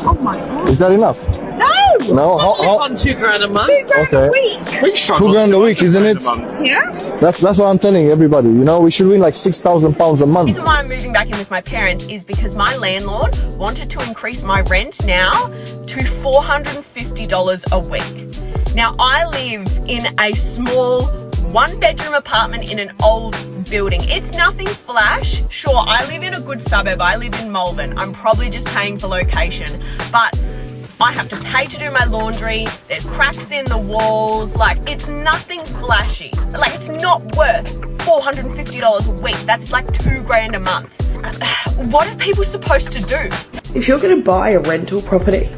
Oh my god. Is that enough? No! No? On $2,000 a month. $2,000 Okay. a week. $2,000 a week, isn't it? Yeah? That's what I'm telling everybody. You know, we should win like £6,000 a The month. reason why I'm moving back in with my parents is because my landlord wanted to increase my rent now to $450 a week. Now, I live in a small one-bedroom apartment in an old building. It's nothing flash. Sure, I live in a good suburb. I live in Malvern. I'm probably just paying for location, but I have to pay to do my laundry. There's cracks in the walls. Like, it's nothing flashy. Like, it's not worth $450 a week. That's like $2,000 a month. What are people supposed to do? If you're gonna buy a rental property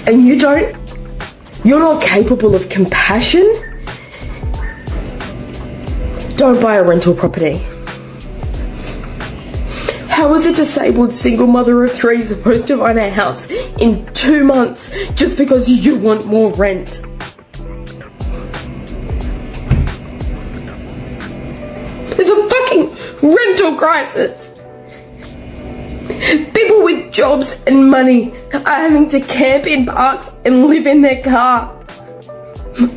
and you're not capable of compassion, don't buy a rental property. How is a disabled single mother of 3 supposed to find a house in 2 months just because you want more rent? There's a fucking rental crisis. People with jobs and money are having to camp in parks and live in their car.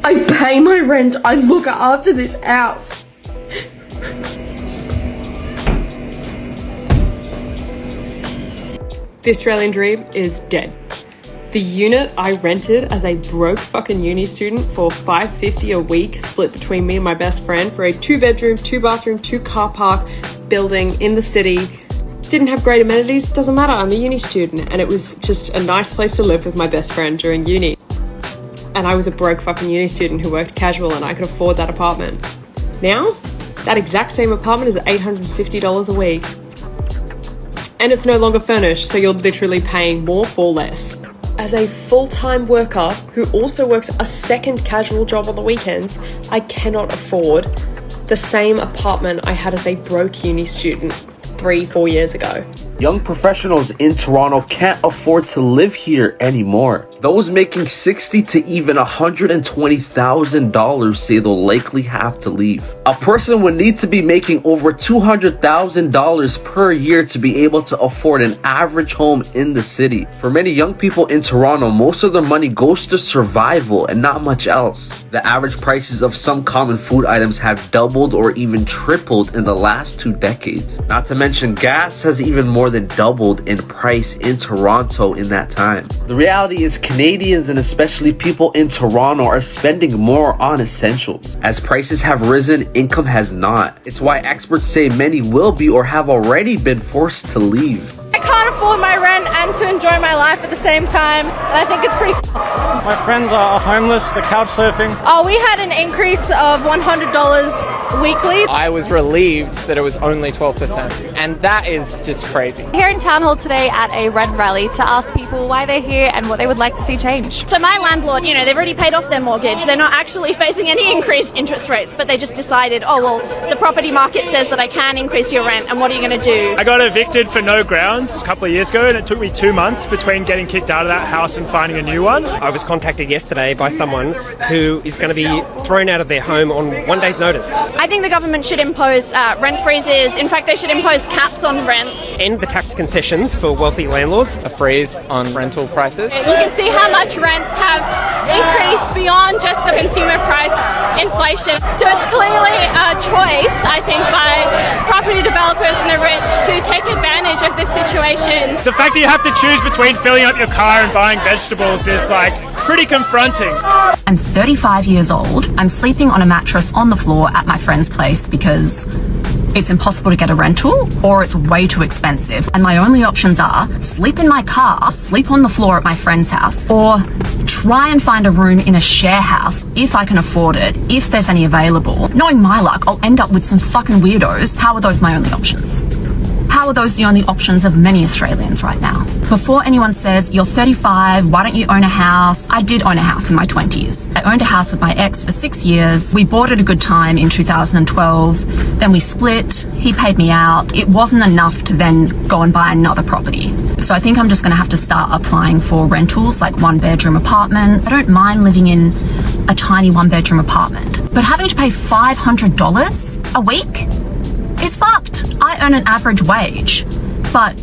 I pay my rent. I look after this house. The Australian dream is dead. The unit I rented as a broke fucking uni student for $550 a week, split between me and my best friend, for a 2-bedroom, 2-bathroom, 2-car park building in the city. Didn't have great amenities, doesn't matter, I'm a uni student, and it was just a nice place to live with my best friend during uni. And I was a broke fucking uni student who worked casual and I could afford that apartment. Now, that exact same apartment is $850 a week. And it's no longer furnished, so you're literally paying more for less. As a full-time worker who also works a second casual job on the weekends, I cannot afford the same apartment I had as a broke uni student 3-4 years ago. Young professionals in Toronto can't afford to live here anymore. Those making $60,000 to even $120,000 say they'll likely have to leave. A person would need to be making over $200,000 per year to be able to afford an average home in the city. For many young people in Toronto, most of their money goes to survival and not much else. The average prices of some common food items have doubled or even tripled in the last 2 decades. Not to mention, gas has even more than doubled in price in Toronto in that time. The reality is Canadians, and especially people in Toronto, are spending more on essentials. As prices have risen, income has not. It's why experts say many will be or have already been forced to leave. I can't afford my rent and to enjoy my life at the same time, and I think it's pretty fucked. My friends are homeless, they're couch surfing. Oh, we had an increase of $100 weekly. I was relieved that it was only 12%, and that is just crazy. Here in Town Hall today at a rent rally to ask people why they're here and what they would like to see change. So my landlord, they've already paid off their mortgage. They're not actually facing any increased interest rates, but they just decided, oh, well, the property market says that I can increase your rent, and what are you going to do? I got evicted for no grounds a couple of years ago, and it took me 2 months between getting kicked out of that house and finding a new one. I was contacted yesterday by someone who is going to be thrown out of their home on 1 day's notice. I think the government should impose rent freezes. In fact, they should impose caps on rents. And the tax concessions for wealthy landlords. A freeze on rental prices. You can see how much rents have increased beyond just the consumer price inflation. So it's clearly a choice, I think, by property developers and the rich to take advantage of this situation. The fact that you have to choose between filling up your car and buying vegetables is pretty confronting. I'm 35 years old. I'm sleeping on a mattress on the floor at my friend's place because it's impossible to get a rental or it's way too expensive. And my only options are sleep in my car, sleep on the floor at my friend's house, or try and find a room in a share house if I can afford it, if there's any available. Knowing my luck, I'll end up with some fucking weirdos. How are those my only options? How are those the only options of many Australians right now? Before anyone says, you're 35, why don't you own a house? I did own a house in my 20s. I owned a house with my ex for 6 years. We bought at a good time in 2012. Then we split. He paid me out. It wasn't enough to then go and buy another property. So I think I'm just going to have to start applying for rentals, like 1-bedroom apartments. I don't mind living in a tiny 1-bedroom apartment, but having to pay $500 a week is fucked. I earn an average wage, but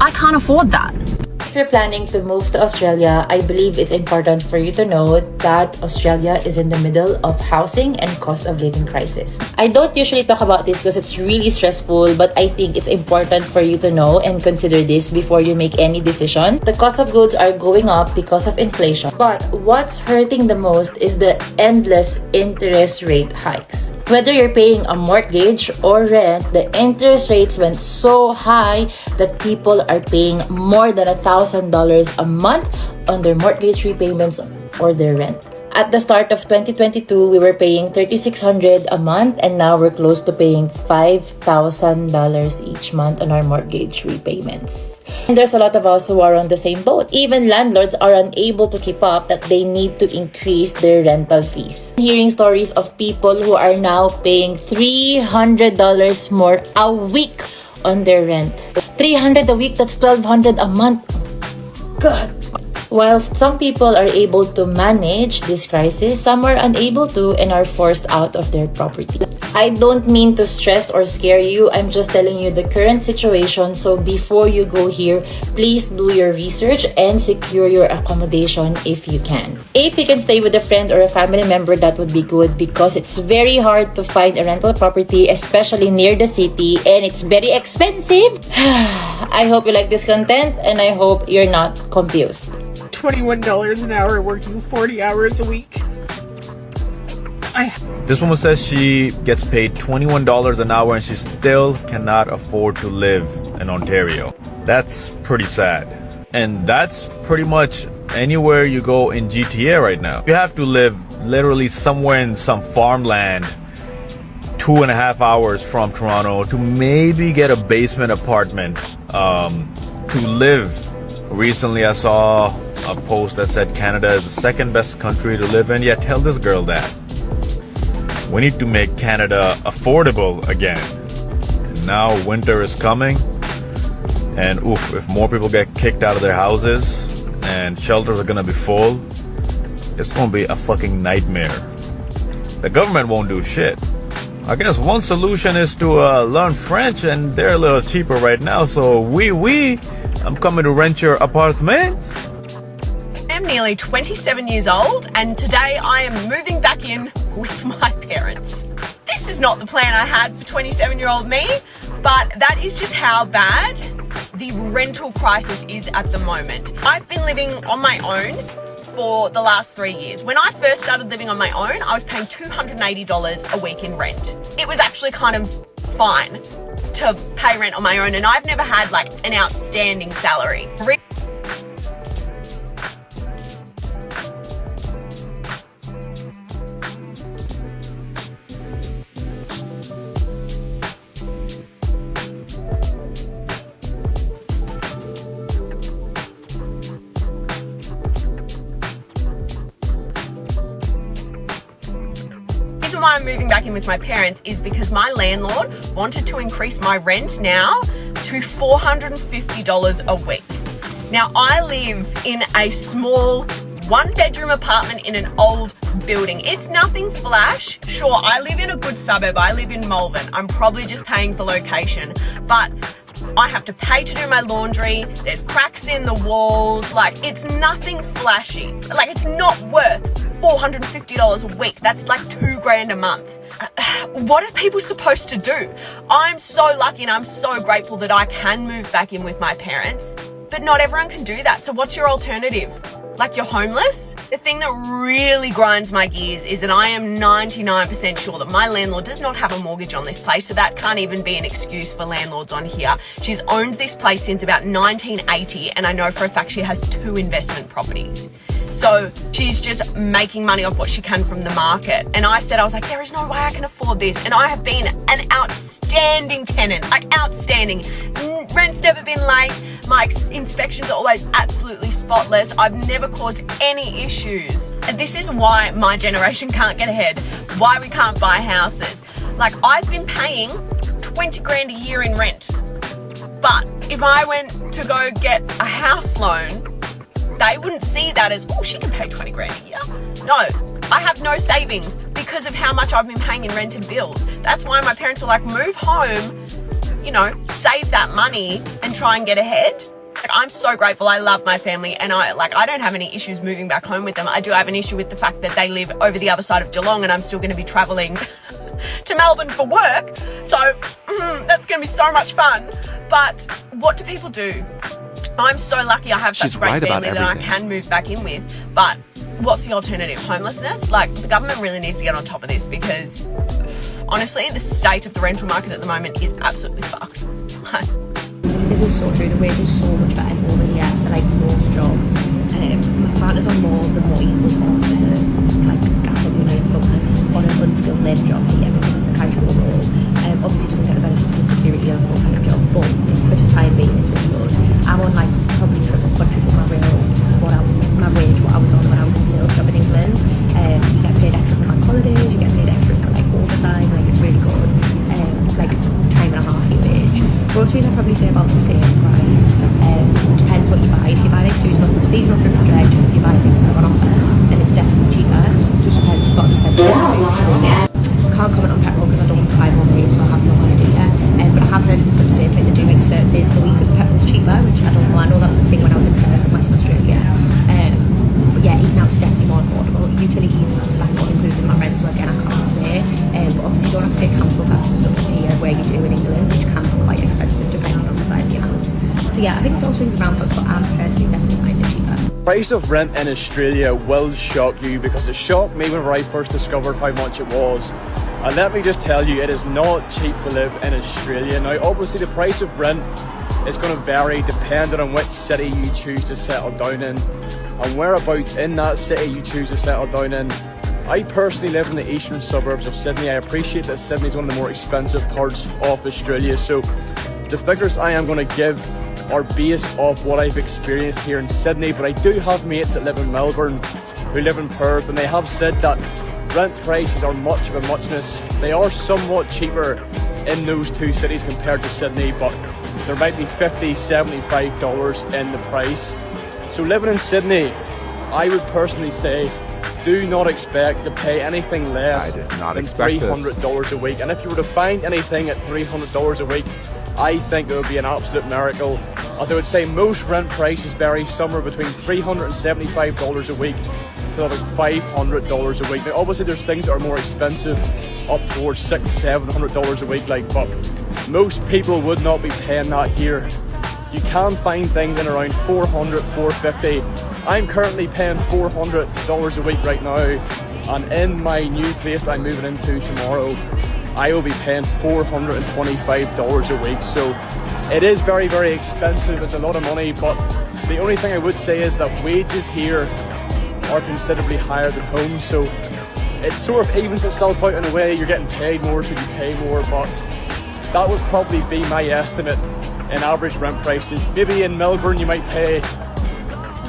I can't afford that. If you're planning to move to Australia, I believe it's important for you to know that Australia is in the middle of housing and cost of living crisis. I don't usually talk about this because it's really stressful, but I think it's important for you to know and consider this before you make any decision. The cost of goods are going up because of inflation, but what's hurting the most is the endless interest rate hikes. Whether you're paying a mortgage or rent, the interest rates went so high that people are paying more than $1,000 a month on their mortgage repayments or their rent. At the start of 2022, we were paying $3,600 a month, and now we're close to paying $5,000 each month on our mortgage repayments. And there's a lot of us who are on the same boat. Even landlords are unable to keep up that they need to increase their rental fees. Hearing stories of people who are now paying $300 more a week on their rent. $300 a week, that's $1,200 a month. God. Whilst some people are able to manage this crisis, some are unable to and are forced out of their property. I don't mean to stress or scare you, I'm just telling you the current situation, so before you go here, please do your research and secure your accommodation if you can. If you can stay with a friend or a family member, that would be good because it's very hard to find a rental property, especially near the city, and it's very expensive. I hope you like this content and I hope you're not confused. $21 an hour working 40 hours a week. This woman says she gets paid $21 an hour and she still cannot afford to live in Ontario. That's pretty sad. And that's pretty much anywhere you go in GTA right now. You have to live literally somewhere in some farmland 2.5 hours from Toronto to maybe get a basement apartment to live. Recently I saw a post that said Canada is the second best country to live in. Yeah, tell this girl that. We need to make Canada affordable again. And now winter is coming, and oof, if more people get kicked out of their houses and shelters are gonna be full, it's gonna be a fucking nightmare. The government won't do shit. I guess one solution is to learn French, and they're a little cheaper right now, so I'm coming to rent your apartment. I'm nearly 27 years old, and today I am moving back in with my parents. This is not the plan I had for 27-year-old me, but that is just how bad the rental crisis is at the moment. I've been living on my own for the last 3 years. When I first started living on my own, I was paying $280 a week in rent. It was actually kind of fine to pay rent on my own, and I've never had like an outstanding salary. The reason why I'm moving back in with my parents is because my landlord wanted to increase my rent now to $450 a week. Now, I live in a small one-bedroom apartment in an old building. It's nothing flash. Sure, I live in a good suburb. I live in Melbourne. I'm probably just paying for location, but I have to pay to do my laundry. There's cracks in the walls. Like, it's nothing flashy. Like, it's not worth $450 a week. That's like $2,000 a month. What are people supposed to do? I'm so lucky and I'm so grateful that I can move back in with my parents, but not everyone can do that. So what's your alternative? Like, you're homeless? The thing that really grinds my gears is that I am 99% sure that my landlord does not have a mortgage on this place, so that can't even be an excuse for landlords on here. She's owned this place since about 1980, and I know for a fact she has 2 investment properties. So she's just making money off what she can from the market. And I was like, there is no way I can afford this. And I have been an outstanding tenant, like outstanding. Rent's never been late. My inspections are always absolutely spotless. I've never caused any issues. And this is why my generation can't get ahead, why we can't buy houses. Like, I've been paying 20 grand a year in rent. But if I went to go get a house loan, they wouldn't see that as, oh, she can pay 20 grand a year. No, I have no savings because of how much I've been paying in rent and bills. That's why my parents were like, move home you know, save that money and try and get ahead. Like, I'm so grateful. I love my family, and I don't have any issues moving back home with them. I do have an issue with the fact that they live over the other side of Geelong, and I'm still going to be traveling to Melbourne for work. So that's going to be so much fun. But what do people do? I'm so lucky I have such a great family that I can move back in with. But what's the alternative? Homelessness? Like, the government really needs to get on top of this, because honestly, the state of the rental market at the moment is absolutely fucked. This is so true. The wage is so much better over here for like most jobs. My partner's on more than what he was on as a like gas engineer plumber on an unskilled labour job here, because it's a casual role. Obviously doesn't get the benefits and security of a full-time job, but for the time being it's really good. I'm on like probably quadruple my wage what I was on when I was in a sales job in England. You get paid extra for like holidays, you get paid extra for like overtime, like it's really good. Like time and a half your wage. Groceries I'd probably say about the same price. Depends what you buy. If you buy like seasonal fruit and veg, if you buy things that are on offer, then it's definitely cheaper. Just depends, you've got to be sensible on food. I can't comment on petrol because I don't drive over here, so I have no idea. But I have heard in some states like they do like certain days of the week that the petrol's cheaper, which I don't know. I know that was a thing when I was in Perth in Western Australia. But yeah, eating out's definitely more affordable. Utilities, that's not included in my rent, so again I can't say. But obviously you don't have to pay council tax and stuff here where you do in England, which can be quite expensive depending on the size of your house. So yeah, I think it all swings around, but I'm personally definitely finding it cheaper. Price of rent in Australia will shock you, because it shocked me whenever I first discovered how much it was. And let me just tell you, it is not cheap to live in Australia. Now obviously the price of rent is going to vary depending on which city you choose to settle down in and whereabouts in that city you choose to settle down in. I personally live in the eastern suburbs of Sydney. I appreciate that Sydney is one of the more expensive parts of Australia, so the figures I am going to give are based off what I've experienced here in Sydney, but I do have mates that live in Melbourne who live in Perth, and they have said that rent prices are much of a muchness. They are somewhat cheaper in those two cities compared to Sydney, but there might be $50, $75 in the price. So living in Sydney, I would personally say, do not expect to pay anything less than $300 a week. And if you were to find anything at $300 a week, I think it would be an absolute miracle. As I would say, most rent prices vary somewhere between $375 a week to about $500 a week. Now obviously there's things that are more expensive, up towards $600, $700 a week, like, but most people would not be paying that here. You can find things in around $400, $450. I'm currently paying $400 a week right now, and in my new place I'm moving into tomorrow, I will be paying $425 a week. So it is very, very expensive. It's a lot of money, but the only thing I would say is that wages here are considerably higher than home, so it sort of evens itself out in a way. You're getting paid more, so you pay more, but that would probably be my estimate in average rent prices. Maybe in Melbourne you might pay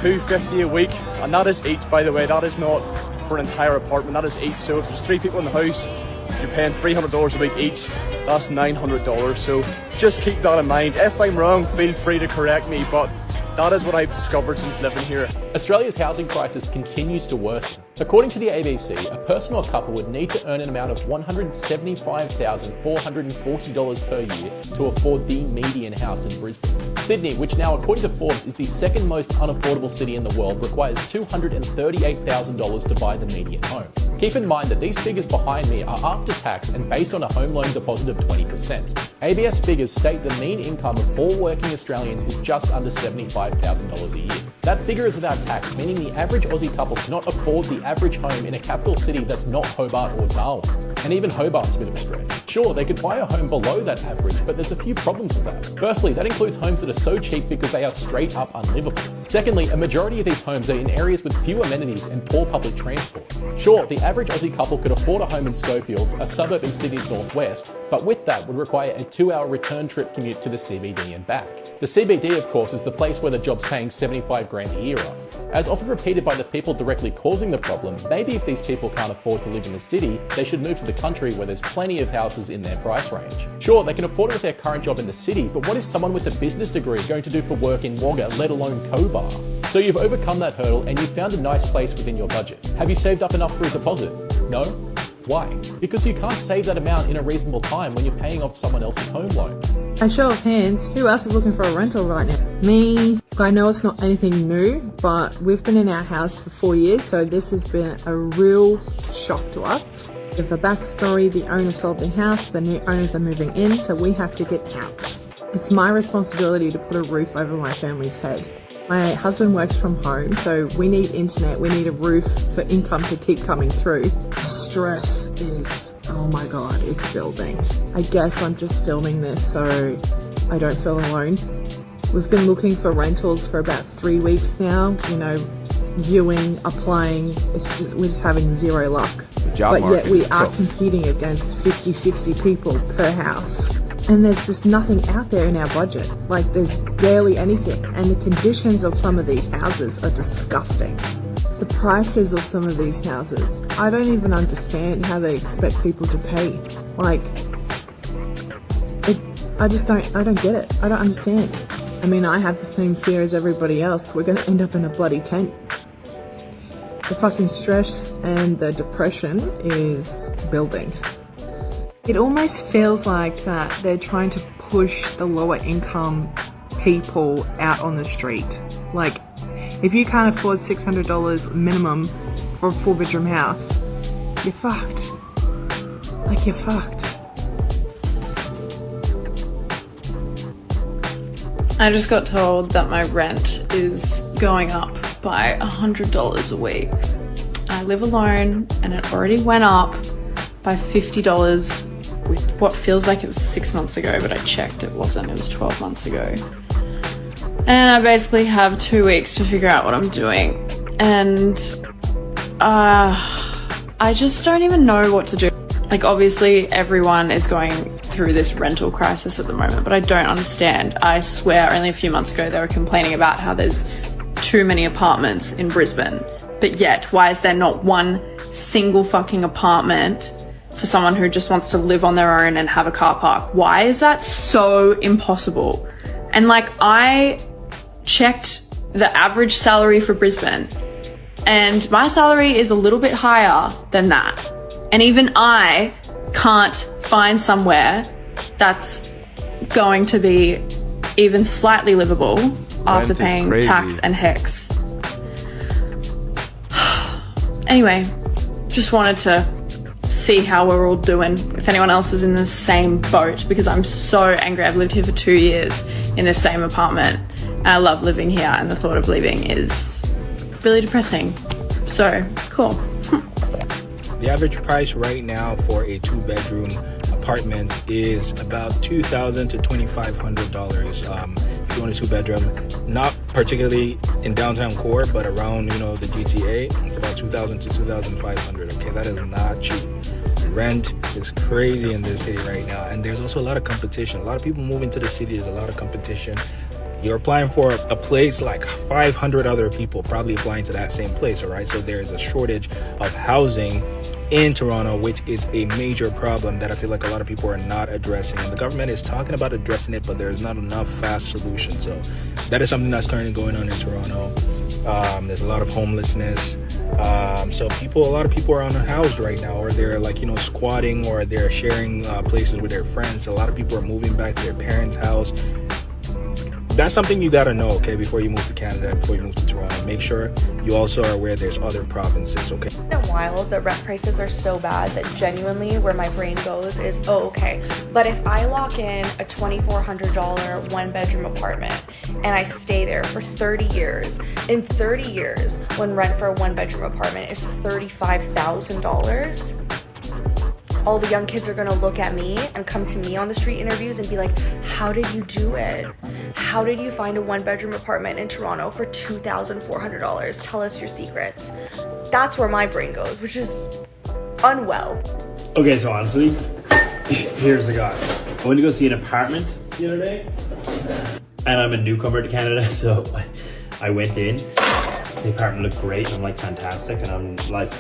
$250 a week, and that is each, by the way. That is not for an entire apartment, that is each. So if there's 3 people in the house, you're paying $300 a week each. That's $900. So just keep that in mind. If I'm wrong, feel free to correct me, but that is what I've discovered since living here. Australia's housing crisis continues to worsen. According to the ABC, a person or couple would need to earn an amount of $175,440 per year to afford the median house in Brisbane. Sydney, which now according to Forbes is the second most unaffordable city in the world, requires $238,000 to buy the median home. Keep in mind that these figures behind me are after tax and based on a home loan deposit of 20%. ABS figures state the mean income of all working Australians is just under $75,000 a year. That figure is without tax, meaning the average Aussie couple cannot afford the average home in a capital city that's not Hobart or Darwin. And even Hobart's a bit of a stretch. Sure, they could buy a home below that average, but there's a few problems with that. Firstly, that includes homes that are so cheap because they are straight up unlivable. Secondly, a majority of these homes are in areas with few amenities and poor public transport. Sure, the average Aussie couple could afford a home in Schofields, a suburb in Sydney's northwest, but with that would require a 2-hour return trip commute to the CBD and back. The CBD, of course, is the place where the job's paying $75 grand a year are. As often repeated by the people directly causing the problem, maybe if these people can't afford to live in the city, they should move to the country where there's plenty of houses in their price range. Sure, they can afford it with their current job in the city, but what is someone with a business degree going to do for work in Wagga, let alone Cobar? So you've overcome that hurdle and you've found a nice place within your budget. Have you saved up enough for a deposit? No? Why? Because you can't save that amount in a reasonable time when you're paying off someone else's home loan. A show of hands, who else is looking for a rental right now? Me. I know it's not anything new, but we've been in our house for 4 years, so this has been a real shock to us. With the backstory, the owner sold the house, the new owners are moving in, so we have to get out. It's my responsibility to put a roof over my family's head. My husband works from home, so we need internet, we need a roof for income to keep coming through. The stress is, oh my god, it's building. I guess I'm just filming this so I don't feel alone. We've been looking for rentals for about 3 weeks now, you know, viewing, applying, we're just having zero luck. But yet we are competing against 50, 60 people per house. And there's just nothing out there in our budget. Like, there's barely anything. And the conditions of some of these houses are disgusting. The prices of some of these houses, I don't even understand how they expect people to pay. Like, I don't get it. I don't understand. I mean, I have the same fear as everybody else. We're gonna end up in a bloody tent. The fucking stress and the depression is building. It almost feels like that they're trying to push the lower income people out on the street. Like, if you can't afford $600 minimum for a 4-bedroom house, you're fucked. Like, you're fucked. I just got told that my rent is going up by $100 a week. I live alone and it already went up by $50 with what feels like it was 6 months ago, but I checked, it wasn't, it was 12 months ago. And I basically have 2 weeks to figure out what I'm doing. And I just don't even know what to do. Like, obviously everyone is going through this rental crisis at the moment, but I don't understand. I swear only a few months ago they were complaining about how there's too many apartments in Brisbane, but yet why is there not one single fucking apartment for someone who just wants to live on their own and have a car park? Why is that so impossible? And like, I checked the average salary for Brisbane and my salary is a little bit higher than that. And even I can't find somewhere that's going to be even slightly livable after paying tax and HECS. Anyway, just wanted to see how we're all doing, if anyone else is in the same boat, because I'm so angry. I've lived here for 2 years in the same apartment and I love living here, and the thought of leaving is really depressing. So, cool. The average price right now for a 2-bedroom apartment is about $2,000 to $2,500 if you want a 2-bedroom. Not particularly in downtown core, but around, you know, the GTA, it's about $2,000 to $2,500. Okay, that is not cheap. Rent is crazy in this city right now, and there's also a lot of competition. A lot of people moving to the city. There's a lot of competition. You're applying for a place, like 500 other people probably applying to that same place, all right? So there is a shortage of housing in Toronto, which is a major problem that I feel like a lot of people are not addressing. And the government is talking about addressing it, but there's not enough fast solutions. So that is something that's currently going on in Toronto. There's a lot of homelessness. So a lot of people are unhoused right now, or they're like, you know, squatting, or they're sharing places with their friends. A lot of people are moving back to their parents' house. That's something you gotta know, okay, before you move to Canada, before you move to Toronto. Make sure you also are aware there's other provinces, okay? In a while, the rent prices are so bad that genuinely where my brain goes is, oh, okay, but if I lock in a $2,400 1-bedroom apartment and I stay there for 30 years, in 30 years, when rent for a 1-bedroom apartment is $35,000, all the young kids are gonna look at me and come to me on the street interviews and be like, how did you do it? How did you find a 1-bedroom apartment in Toronto for $2,400? Tell us your secrets. That's where my brain goes, which is unwell. Okay, so honestly, here's the guy. I went to go see an apartment the other day, and I'm a newcomer to Canada, so I went in. The apartment looked great, and I'm like, fantastic, and I'm like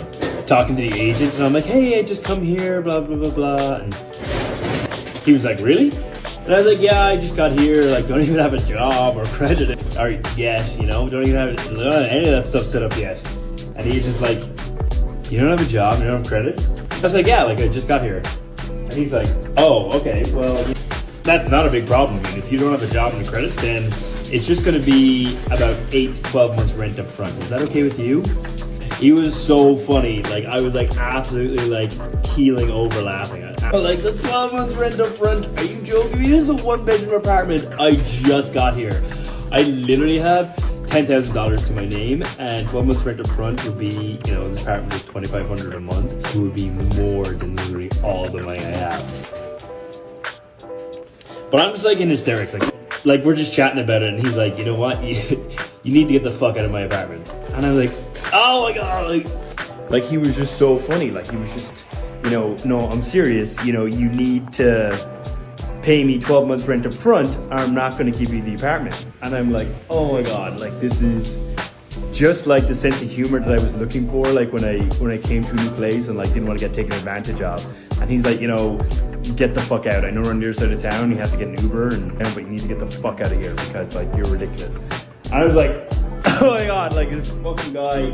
talking to the agents, and I'm like, hey, I just come here, blah, blah, blah, blah, and he was like, really? And I was like, yeah, I just got here, like, don't even have a job or credit or yet, you know, don't even have any of that stuff set up yet. And he's just like, you don't have a job, you don't have credit? I was like, yeah, like, I just got here. And he's like, oh, okay, well, That's not a big problem. I mean, if you don't have a job and a credit, then it's just going to be about 8 to 12 months rent up front. Is that okay with you? He was so funny. Like, I was like absolutely like keeling over laughing. Like, the 12 months rent up front? Are you joking me? This is a 1-bedroom apartment. I just got here. I literally have $10,000 to my name, and 12 months rent up front would be, you know, this apartment is $2,500 a month. So it would be more than literally all the money I have. But I'm just like in hysterics. Like we're just chatting about it, and he's like, you know what? You need to get the fuck out of my apartment. And I was like, oh my god, like he was just so funny. Like he was just, you know, no, I'm serious. You know, you need to pay me 12 months rent up front, or I'm not going to give you the apartment. And I'm like, oh my god, like this is just like the sense of humor that I was looking for, like when I came to a new place and like didn't want to get taken advantage of. And he's like, you know, get the fuck out. I know we're on the other side of town, you have to get an Uber, but you need to get the fuck out of here because like you're ridiculous. And I was like, oh my god, like this fucking guy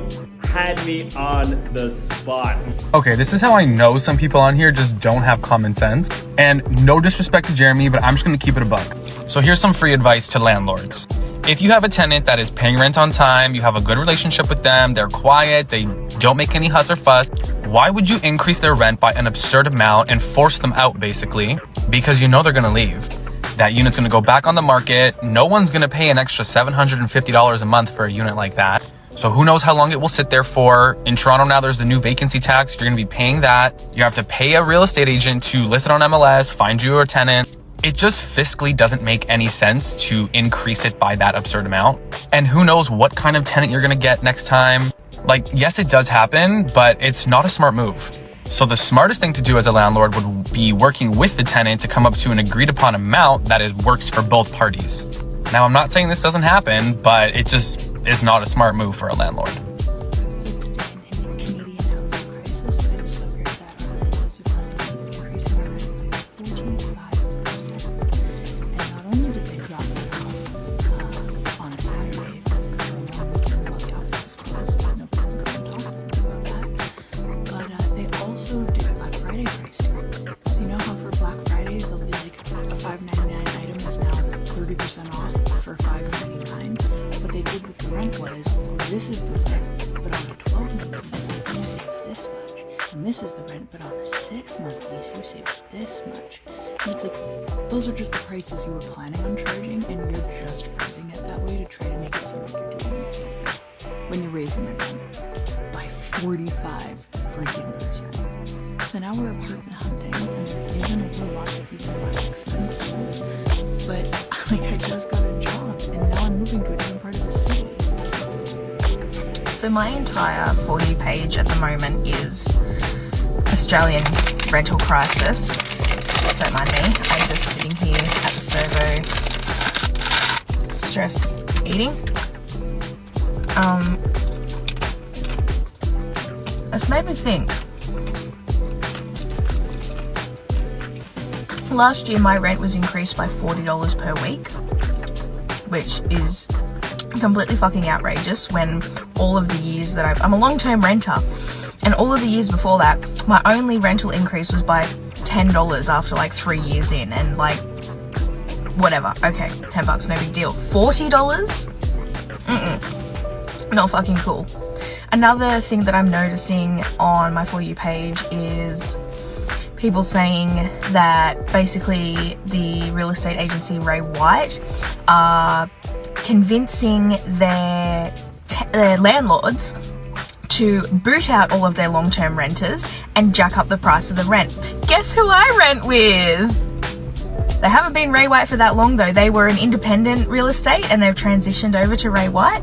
had me on the spot. Okay, this is how I know some people on here just don't have common sense. And no disrespect to Jeremy, but I'm just gonna keep it a buck. So here's some free advice to landlords. If you have a tenant that is paying rent on time, you have a good relationship with them, they're quiet, they don't make any fuss or fuss, why would you increase their rent by an absurd amount and force them out basically? Because you know they're gonna leave. That unit's gonna go back on the market. No one's gonna pay an extra $750 a month for a unit like that. So who knows how long it will sit there for. In Toronto now, there's the new vacancy tax. You're gonna be paying that. You have to pay a real estate agent to list it on MLS, find you a tenant. It just fiscally doesn't make any sense to increase it by that absurd amount. And who knows what kind of tenant you're gonna get next time. Like, yes, it does happen, but it's not a smart move. So the smartest thing to do as a landlord would be working with the tenant to come up to an agreed upon amount that works for both parties. Now, I'm not saying this doesn't happen, but it just is not a smart move for a landlord. This is the rent, but on a 12-month lease, you save this much. And this is the rent, but on a 6-month lease, you save this much. And it's like, those are just the prices you were planning on charging, and you're just phrasing it that way to try to make it seem like you're doing it when you're raising your rent by 45 freaking %. So now we're apartment hunting, and they're giving away a lot that's even less expensive. But like, I just got a job, and now I'm moving to a different part of the city. So my entire For You page at the moment is Australian rental crisis. Don't mind me, I'm just sitting here at the servo, stress eating. It's made me think. Last year my rent was increased by $40 per week, which is completely fucking outrageous when all of the years that I'm a long-term renter, and all of the years before that my only rental increase was by $10 after like 3 years in, and like whatever, okay, $10, no big deal. $40? Not fucking cool. Another thing that I'm noticing on my For You page is people saying that basically the real estate agency Ray White are convincing their landlords to boot out all of their long-term renters and jack up the price of the rent. Guess who I rent with? They haven't been Ray White for that long though. They were an independent real estate and they've transitioned over to Ray White.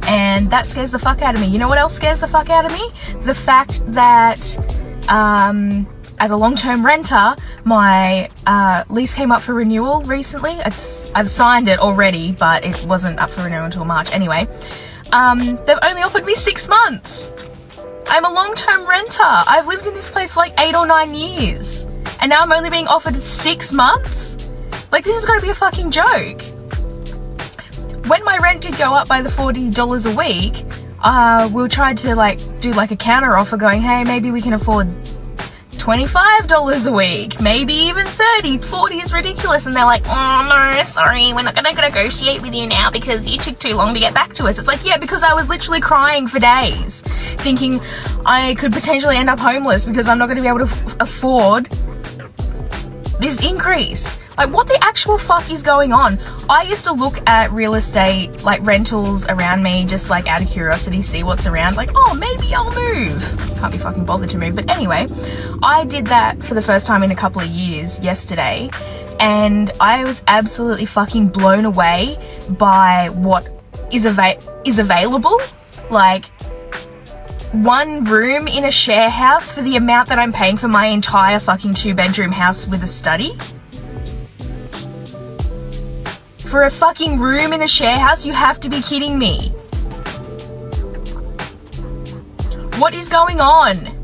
And that scares the fuck out of me. You know what else scares the fuck out of me? The fact that as a long-term renter, my lease came up for renewal recently. I've signed it already, but it wasn't up for renewal until March. Anyway, they've only offered me 6 months. I'm a long-term renter. I've lived in this place for like 8 or 9 years. And now I'm only being offered 6 months? Like, this is gonna be a fucking joke. When my rent did go up by the $40 a week, we tried to like do like a counter offer going, hey, maybe we can afford $25 a week, maybe even 30, 40 is ridiculous. And they're like, oh no, sorry, we're not gonna negotiate with you now because you took too long to get back to us. It's like, yeah, because I was literally crying for days, thinking I could potentially end up homeless because I'm not gonna be able to afford this increase. Like, what the actual fuck is going on? I used to look at real estate, like rentals around me, just like out of curiosity, see what's around, like, oh, maybe I'll move. Can't be fucking bothered to move. But anyway, I did that for the first time in a couple of years yesterday, and I was absolutely fucking blown away by what is available. Like, one room in a share house for the amount that I'm paying for my entire fucking 2-bedroom house with a study. For a fucking room in a share house, you have to be kidding me. What is going on?